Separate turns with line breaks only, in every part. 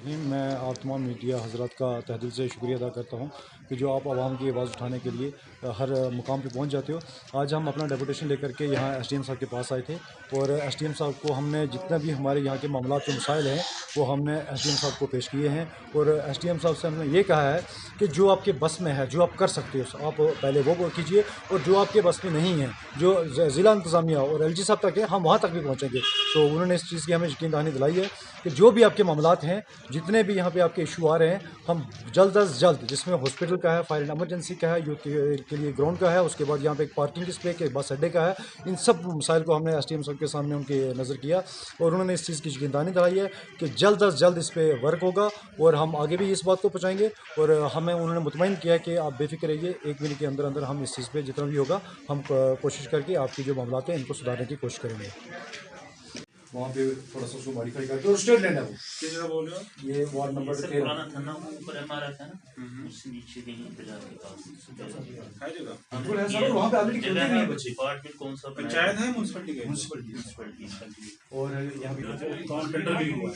रहीम। मैं आप तमाम मीडिया हज़रात का तहे दिल से शुक्रिया अदा करता हूँ कि जो आप आवाम की आवाज़ उठाने के लिए हर मुकाम पे पहुँच जाते हो। आज हम अपना डेपुटेशन लेकर के यहाँ एसडीएम साहब के पास आए थे और एसडीएम साहब को हमने जितना भी हमारे यहाँ के मामला जो मसाइल हैं वो हमने एसडीएम साहब को पेश किए हैं। और एसडीएम साहब से हमने ये कहा है कि जो आपके बस में है, जो आप कर सकते हो, आप पहले वो कीजिए, और जो आपके बस में नहीं है, जो ज़िला इंतज़ामिया और एलजी साहब तक है, हम वहाँ तक भी पहुँचेंगे। तो उन्होंने इस चीज़ की हमें यकीन दहानी दिलाई है कि जो भी आपके मामलात हैं, जितने भी यहाँ पे आपके इशू आ रहे हैं, हम जल्द अज जल्द, जिसमें हॉस्पिटल का है, फायर एंड एमरजेंसी का है, यूथ के लिए ग्राउंड का है, उसके बाद यहाँ पे एक पार्किंग स्पेस के बस अड्डे का है, इन सब मसाइल को हमने एसडीएम साहब के सामने उनके नज़र किया और उन्होंने इस चीज़ की यकीनदहानी दिलाई है कि जल्द अज जल्द इस पर वर्क होगा और हम आगे भी इस बात को पहुँचाएँगे। और हमें उन्होंने मुतमईन किया कि आप बेफिक्र रहिए, 1 महीने के अंदर अंदर हम इस चीज़ पर जितना भी होगा हम कोशिश करके आपकी जो मामलात हैं इनको सुधारने की कोशिश करेंगे। वहाँ पे थोड़ा सा उसको मॉडिफाई करके, और स्टेट लैंड है वो। किस जगह बोल रहे हो? ये वार्ड नंबर 13
पुराना थाना ऊपर हमारा था ना, उससे नीचे कहीं बाजार के पास
है जगह। बिल्कुल है सर, वहाँ पे ऑलरेडी खुलते नहीं है बच्चे।
डिपार्टमेंट कौन सा
पंचायत है, म्युनिसिपैलिटी और यहाँ पे
टेंडर भी हुआ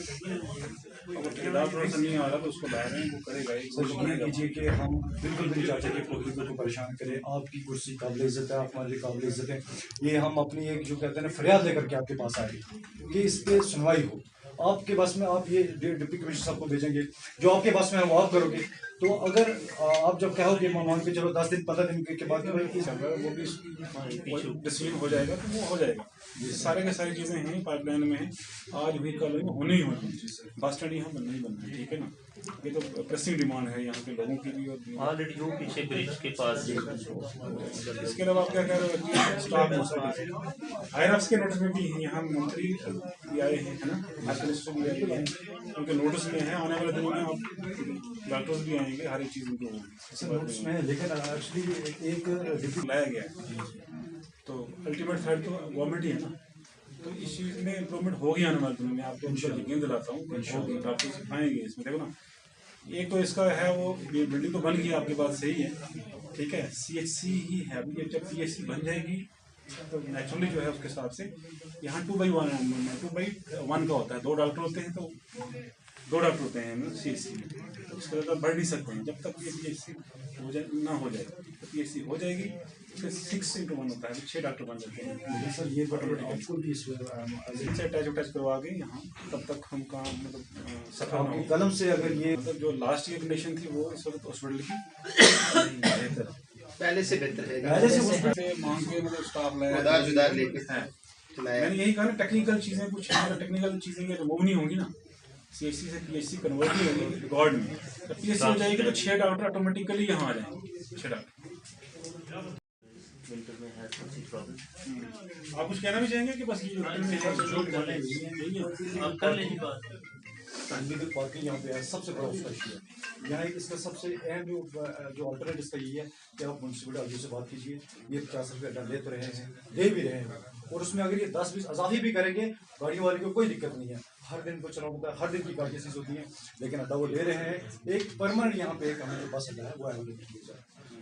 अगर ठेकेदार थोड़ा नहीं आ रहा तो उसको ला रहे हैं, वो करेगा ही।
सर यकीन कीजिए कि हम बिल्कुल भी नहीं चाहते कि कोई को परेशान करे। आपकी कुर्सी काबिल इज्जत है, आप हमारे लिए काबिल इज्जत है। ये हम अपनी एक जो कहते हैं ना फरियाद लेकर के आपके पास आए कि इस पर सुनवाई हो। आपके बस में आप ये डिप्टी कमिश्नर साहब को भेजेंगे, जो आपके बस में है वो आप करोगे। तो अगर आप जब कहोगे मान के चलो 10 दिन 15 दिन के बाद
वो भी डिसीजन हो जाएगा तो वो हो जाएगा। ये सारे के सारी चीज़ें हैं पाइपलाइन में हैं, आज भी कल होनी ही होनी। बस स्टैंड यहाँ बनना ही बनना है, ठीक है ना। ये तो प्रेसिंग डिमांड है यहाँ पे लोगों की भी और
ऑलरेडी वो पीछे ब्रिज के पास है।
इसके अलावा आप क्या कह रहे हो, स्टाफ हायर के नोटिस में भी यहाँ मंत्री भी आए हैं, है ना, मिनिस्टर भी आए हैं, उनके नोटिस में है। आने वाले दिनों में आप डॉक्टर्स भी आएंगे, हर एक चीज़ उनको
नोटिस में। लेकिन एक्चुअली एक
डिप्टी लाया गया है तो अल्टीमेट थ्रेट तो गवर्नमेंट ही है ना। तो इस चीज़ में इम्प्रूवमेंट होगी आने वाले दिनों में, आपको यकीन दिलाता हूँ। डॉक्टर्स आएंगे इसमें, देखो ना। एक तो इसका है वो, ये बिल्डिंग तो बन गई, आपकी बात सही है, ठीक है। सीएचसी ही है अभी, जब सीएचसी बन जाएगी तो नेचुरली जो है उसके हिसाब से यहाँ 2/1 का होता है। 2 डॉक्टर होते हैं तो 2 डॉक्टर होते हैं सीएचसी में, तो उसके ज़्यादा बढ़ नहीं सकते हैं जब तक ये सीएचसी हो जाए ना हो जाए। तो पीएचसी हो जाएगी फिर 6/1 होता है, 6 डॉक्टर बन जाते हैं।
सर ये आपको भी
इससे अटैच करवा के यहाँ तब तक हम काम मतलब
कलम से अगर ये
मतलब जो लास्ट की कंडीशन थी वो इस वक्त हॉस्पिटल की बेहतर
पहले से बेहतर है।
पहले से
से मांग के मतलब स्टाफ
जुदार लेके
मैंने यही कहा ना, टेक्निकल चीज़ें कुछ टेक्निकल चीज़ें ये रिमूव नहीं होंगी ना, सीएचसी से पीएचसी कन्वर्ट नहीं होगी रिकॉर्ड में। जब पीएचसी हो जाएगी तो 6 डॉक्टर ऑटोमेटिकली यहाँ आ जाएंगे, 6 डॉक्टर।
विंटर में है सबसे प्रॉब्लम।
आप कुछ कहना भी चाहेंगे कि बस ये जो
आप कर लेंगे बात।
इलीगल पार्किंग यहाँ पे है, सबसे बड़ा उसका इशू है। यहाँ इसका सबसे अहम जो अल्टरनेट इसका ये है कि आप म्यूनसिपल आदमी से बात कीजिए। ये 50 रुपये अड्डा ले तो रहे हैं, दे भी रहे हैं, और उसमें अगर ये 10-20 अजाफी भी करेंगे, गाड़ियों वाले को कोई दिक्कत नहीं है। हर दिन को चलाना होता है, हर दिन की गाड़ियाँ सीज होती हैं, लेकिन अड्डा वो ले रहे हैं। एक परमानेंट यहाँ पे एक हमें बस अड्डा है, वो अवेलेबल किया जाए।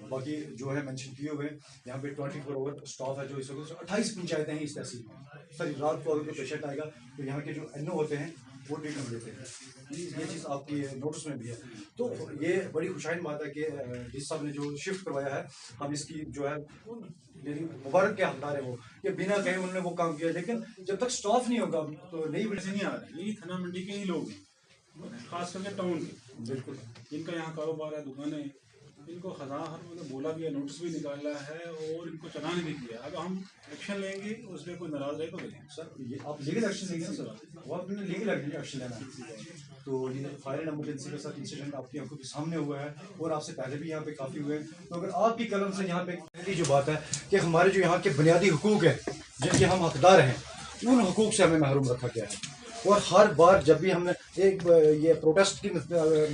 बाकी जो है मेंशन किए हुए यहाँ पे 24 आवर स्टाफ है। जो इस वक्त 28 पंचायतें हैं इस तहसील में। सर रात को अगर कोई पेशेंट आएगा तो यहाँ के जो एनओ होते हैं वो ट्रीटमेंट देते हैं। ये चीज़ आपकी नोटिस में भी है। तो ये बड़ी खुशाइन बात है कि जिस साहब ने जो शिफ्ट करवाया है, हम इसकी जो है मेरी मुबारक के हकदार है वो, कि बिना कहे उन्होंने वो काम किया। लेकिन जब तक स्टाफ नहीं होगा तो नई
से नहीं आ रहे। यही थाना मंडी के ही लोग हैं, खास करके टाउन के,
बिल्कुल
जिनका यहाँ कारोबार है, दुकानें, इनको हजार मतलब बोला भी है, नोटिस भी निकाला है और इनको चलाने भी किया। अब हम एक्शन लेंगे, उस पर कोई नाराज रहे तो देखें।
सर ये आप लीगल एक्शन लेंगे ना सर, वो आपने लीगल एक्शन लेना है। तो ये फायर एंड एमरजेंसी के साथ इंसिडेंट आपकी आंखों के सामने हुआ है और आपसे पहले भी यहाँ पे काफ़ी हुए हैं। तो अगर आपकी कलम से यहाँ पे पहली जो बात है कि हमारे जो यहाँ के बुनियादी हुकूक है, जिनके हम हकदार हैं, उन हुकूक से हमें महरूम रखा गया है। और हर बार जब भी हमने एक ये प्रोटेस्ट की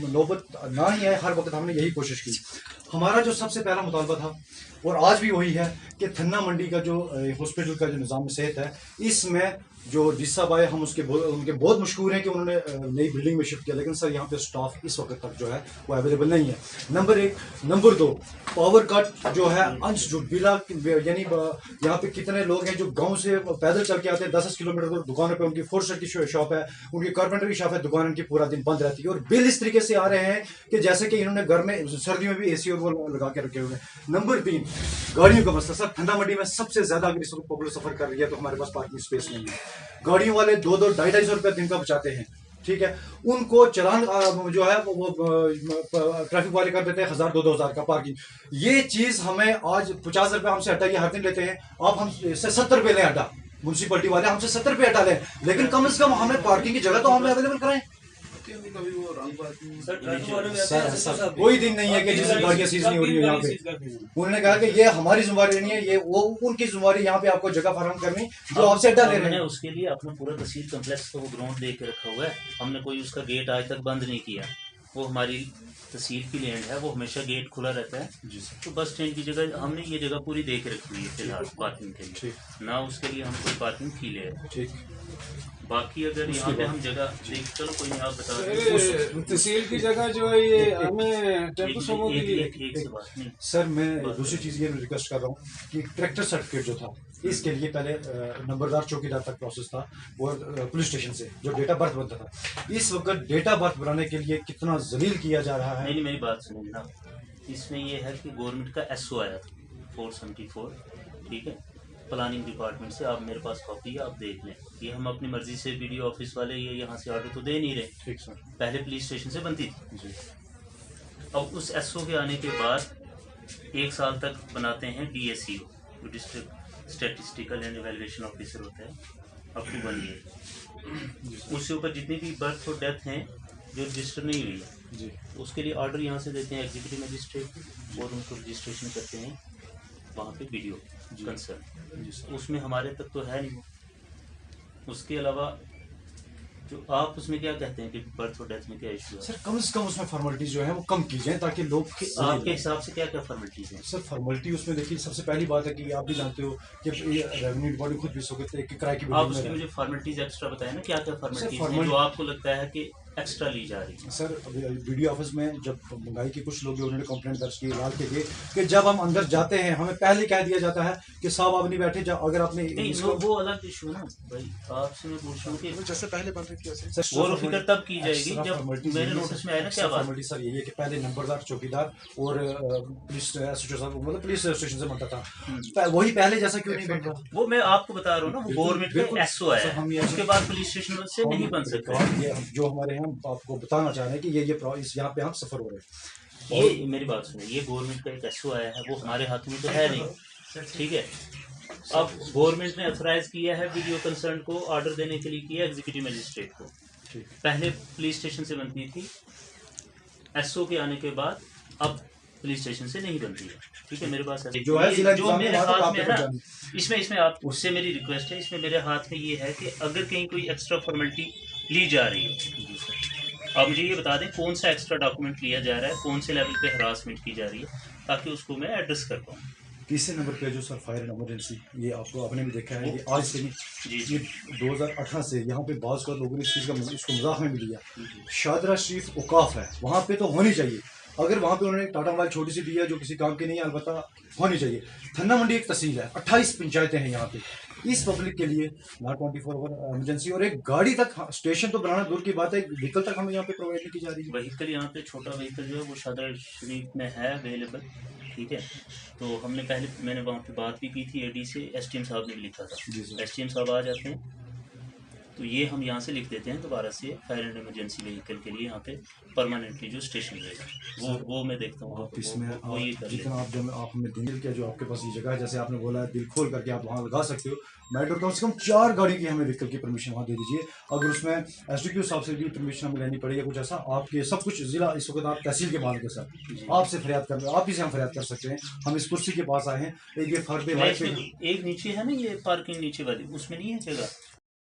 नौबत ना ही आए, हर वक्त हमने यही कोशिश की। हमारा जो सबसे पहला मुतालबा था और आज भी वही है कि थन्ना मंडी का जो हॉस्पिटल का जो निज़ाम सेहत है, इसमें जो डी साहब आए हम उनके बहुत मशहूर हैं कि उन्होंने नई बिल्डिंग में शिफ्ट किया, लेकिन सर यहाँ पे स्टाफ इस वक्त तक जो है वो अवेलेबल नहीं है। नंबर 1। नंबर 2, पावर कट जो है अंश जो बिला यानी यहाँ पे कितने लोग हैं जो गांव से पैदल चल के आते हैं 10 किलोमीटर दूर, दुकानों पे उनकी फोर्सर की शॉप है, उनकी कारपेंटर की शॉप है, दुकान उनकी पूरा दिन बंद रहती है और बिल इस तरीके से आ रहे हैं कि जैसे कि इन्होंने घर में सर्दियों में भी एसी और वो लगा के रखे हुए हैं। नंबर 3, गाड़ियों का मसला। सर ठंडा मंडी में सबसे ज्यादा अगर इस वक्त पब्लिक सफर कर रही है तो हमारे पास पार्किंग स्पेस नहीं है। गाड़ियों वाले 2-2, 250 रुपये दिन का बचाते हैं, ठीक है, उनको चलान जो है वो ट्रैफिक वाले कर देते हैं 1000-2-2 हजार का पार्किंग। ये चीज हमें आज 50 रुपये हमसे हटाइए, हर दिन लेते हैं, आप हमसे 70 रुपये लें हटा, म्यूनसिपलिटी वाले हमसे 70 रुपये हटा लें, लेकिन कम से कम हमें पार्किंग की जगह तो हमें अवेलेबल कराएं। सर ऐसा कोई दिन नहीं है कि जिस गाड़ियाँ सीज नहीं हो रही है यहाँ पे। उन्होंने कहा कि ये हमारी जिम्मेवारी नहीं है, ये वो उनकी जिम्मेवारी, यहाँ पे आपको जगह फराहम करनी जो आपसे अड्डा ले रहे हैं।
उसके लिए अपना पूरा तहसील कम्प्लेक्स तो वो ग्राउंड दे के रखा हुआ है, हमने कोई उसका गेट आज तक बंद नहीं किया। वो हमारी तहसील की लैंड है, वो हमेशा गेट खुला रहता है। तो बस स्टैंड की जगह हमने ये जगह पूरी देख रखी हुई है फिलहाल पार्किंग के लिए, ना उसके लिए हम कोई पार्किंग फी ले रहे हैं। बाकी अगर यहाँ पे हम जगह देख, चलो कोई नहीं, आप बता दें
तहसील की जगह जो है ये हमें टेम्पो सोमो के लिए।
एक से बात नहीं।
सर मैं दूसरी चीज़ ये रिक्वेस्ट कर रहा हूँ कि ट्रैक्टर सर्टिफिकेट जो था इसके लिए पहले नंबरदार चौकीदार तक प्रोसेस था और पुलिस स्टेशन से जो डेट ऑफ बर्थ बनता था। इस वक्त डेट ऑफ बर्थ बनाने के लिए कितना जलील किया जा रहा है।
नहीं, मेरी बात सुनिए ना, इसमें ये है कि गवर्नमेंट का एसओ आया था 474, ठीक है, प्लानिंग डिपार्टमेंट से। आप मेरे पास कॉपी है, आप देख लें। ये हम अपनी मर्जी से वीडियो ऑफिस वाले ये यहाँ से ऑर्डर तो दे नहीं रहे।
ठीक सर।
पहले पुलिस स्टेशन से बनती थी। अब उस एसओ के आने के बाद 1 साल तक बनाते हैं DSEO, जो district statistical and evaluation officer होता है, अप टू 1 ईयर। उसके ऊपर जितनी भी बर्थ और डेथ हैं जो रजिस्टर नहीं हुई है
जी,
उसके लिए ऑर्डर यहाँ से देते हैं एग्जीक्यूटिव मजिस्ट्रेट और उनको रजिस्ट्रेशन करते हैं वहाँ पे वीडियो कंसर्न। उसमें हमारे तक तो है नहीं। उसके अलावा जो आप उसमें क्या कहते हैं कि बर्थ और डेथ में क्या इशू है?
सर कम से कम उसमें फॉर्मेलिटीज जो है वो कम की जाए ताकि लोग
आपके हिसाब से क्या क्या फॉर्मेलिटीज हैं?
सर फॉर्मेलिटी उसमें देखिए सबसे पहली बात है कि आप भी जानते हो कि रेवेन्यू डिपार्टमेंट खुद भी सकते हैं कि किराए की
आप उसमें मुझे फॉर्मेलिटीज एक्स्ट्रा बताएं ना, क्या क्या फॉर्मेलिटीज हैं जो आपको लगता है कि एक्स्ट्रा ली जा रही है?
सर वीडियो ऑफिस में जब महंगाई के कुछ लोग उन्होंने कंप्लेंट दर्ज की लाल के लिए कि जब हम अंदर जाते हैं हमें पहले कह दिया जाता है कि साहब आप नहीं बैठे, अगर आपने
वो अलग इशू ना भाई। आपसे मैं पूछ रहा हूँ कि
जैसे पहले बन रही थी
वो फिक्र तब की जाएगी जब मेरे नोटिस में आया ना। क्या बात
फॉर्मेलिटी सर यही है कि पहले नंबरदार चौकीदार और पुलिस एसएचओ साहब मतलब पुलिस स्टेशन से बनता था, वही पहले जैसा क्यों नहीं बन रहा?
वो मैं आपको बता रहा हूँ ना, वो गवर्नमेंट का एसओ है, उसके बाद पुलिस स्टेशन से नहीं बन सकता।
ये जो हमारे हम आपको बताना चाह रहे हैं कि ये यहाँ पे हम सफर हो रहे हैं।
ये मेरी बात सुनिए, ये गवर्नमेंट का एक एसओ आया है, वो हमारे हाथ में तो है नहीं, ठीक है। अब गवर्नमेंट ने अथोराइज किया है वीडियो कंसर्न को ऑर्डर देने के लिए, किया एग्जीक्यूटिव मजिस्ट्रेट को। पहले पुलिस स्टेशन से बनती थी, एसओ के आने के बाद अब पुलिस स्टेशन से नहीं बनती है, ठीक है। मेरे पास
जो है
जो मेरे हाथ में है ना, इसमें आप उससे मेरी रिक्वेस्ट है, इसमें मेरे हाथ में ये है कि अगर कहीं कोई एक्स्ट्रा फॉर्मेलिटी ली जा रही है, आप मुझे ये बता दें कौन सा एक्स्ट्रा डॉक्यूमेंट लिया जा रहा है, कौन से लेवल पे हरासमेंट की जा रही है, ताकि उसको मैं एड्रेस कर पाऊँ।
तीसरे नंबर पे जो सर फायर एंड इमरजेंसी, ये आपको आपने भी देखा है, ये आज से नहीं, ये 2018 से यहाँ पे बाज़ का लोगों ने इस चीज़ का इसको मजाक में भी लिया। शादरा शरीफ औकाफ है, वहाँ पे तो होनी चाहिए। अगर वहाँ पे उन्होंने टाटा मोबाइल छोटी सी दी है जो किसी काम की नहीं है, अलबत्ता होनी चाहिए। थन्ना मंडी एक तहसील है, 28 पंचायतें हैं यहाँ पे। इस पब्लिक के लिए ना 24 इमरजेंसी और एक गाड़ी तक स्टेशन तो बनाना दूर की बात है, एक व्हीकल तक हमें यहाँ पे प्रोवाइड नहीं की जा रही है।
व्हीकल यहाँ पे छोटा व्हीकल जो है वो शादरा शरीफ में है अवेलेबल, ठीक है। तो हमने पहले मैंने वहाँ पे बात भी की थी एडी से, एसटीएम साहब ने भी लिखा था, एसटीएम साहब आ जाते हैं तो ये हम यहाँ से लिख देते हैं दोबारा से फायर एंड इमरजेंसी व्हीकल के लिए यहाँ पे परमानेंटली जो स्टेशन रहेगा वो मैं देखता हूँ।
आप इसमें
वो ये कर
जितना आप जब आप हमें दिल के जो आपके पास ये जगह है, जैसे आपने बोला है दिल खोल करके आप वहाँ लगा सकते हो। मेट्रो कम से कम 4 गाड़ी की हमें व्हीकल की परमिशन वहाँ दे दीजिए। अगर उसमें एसडीक्यू साहब से भी परमिशन हमें लेनी पड़ेगी कुछ ऐसा, आपके सब कुछ जिला इस वक्त आप तहसील के माल के साथ आपसे फरियाद कर, आप ही से हम फरियाद कर सकते हैं। हम इस कुर्सी के पास आए हैं, एक ये फर्दे
एक नीचे है ना ये पार्किंग नीचे वाली, उसमें नहीं है जगह।